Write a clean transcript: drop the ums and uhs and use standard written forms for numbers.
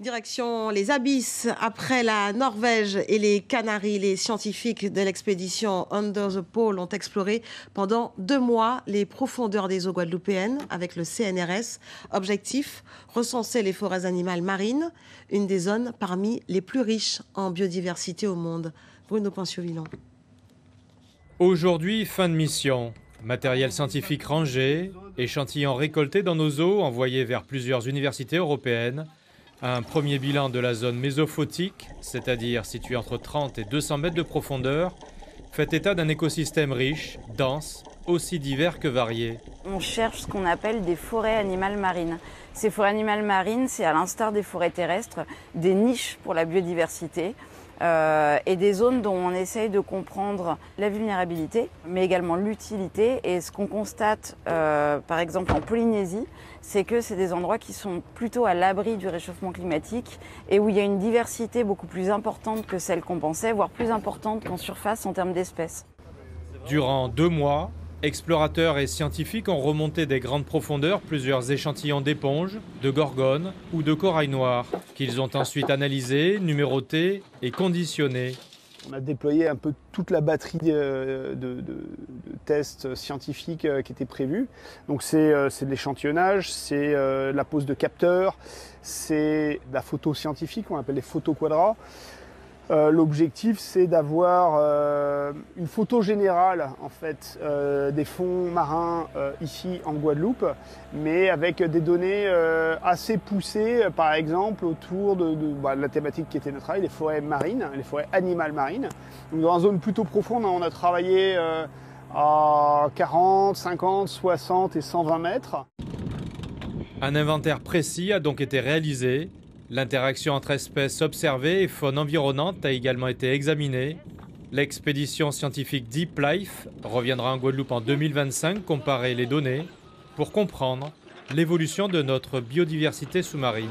Direction les abysses, après la Norvège et les Canaries, les scientifiques de l'expédition Under the Pole ont exploré pendant 2 mois les profondeurs des eaux guadeloupéennes avec le CNRS. Objectif, recenser les forêts animales marines, une des zones parmi les plus riches en biodiversité au monde. Bruno Panciot-Villon. Aujourd'hui, fin de mission. Matériel scientifique rangé, échantillons récoltés dans nos eaux envoyés vers plusieurs universités européennes. Un premier bilan de la zone mésophotique, c'est-à-dire située entre 30 et 200 mètres de profondeur, fait état d'un écosystème riche, dense, aussi divers que varié. On cherche ce qu'on appelle des forêts animales marines. Ces forêts animales marines, c'est à l'instar des forêts terrestres, des niches pour la biodiversité et des zones dont on essaye de comprendre la vulnérabilité, mais également l'utilité. Et ce qu'on constate, par exemple en Polynésie, c'est que c'est des endroits qui sont plutôt à l'abri du réchauffement climatique et où il y a une diversité beaucoup plus importante que celle qu'on pensait, voire plus importante qu'en surface en termes d'espèces. Durant 2 mois, explorateurs et scientifiques ont remonté des grandes profondeurs plusieurs échantillons d'éponges, de gorgones ou de corail noir, qu'ils ont ensuite analysés, numérotés et conditionnés. On a déployé un peu toute la batterie de tests scientifiques qui étaient prévus. Donc c'est de l'échantillonnage, c'est la pose de capteurs, c'est la photo scientifique, on appelle les photos quadras. L'objectif, c'est d'avoir une photo générale en fait, des fonds marins ici en Guadeloupe, mais avec des données assez poussées, par exemple autour de la thématique qui était notre travail, les forêts marines, les forêts animales marines. Donc, dans une zone plutôt profonde, on a travaillé à 40, 50, 60 et 120 mètres. Un inventaire précis a donc été réalisé. L'interaction entre espèces observées et faune environnante a également été examinée. L'expédition scientifique Deep Life reviendra en Guadeloupe en 2025 comparer les données pour comprendre l'évolution de notre biodiversité sous-marine.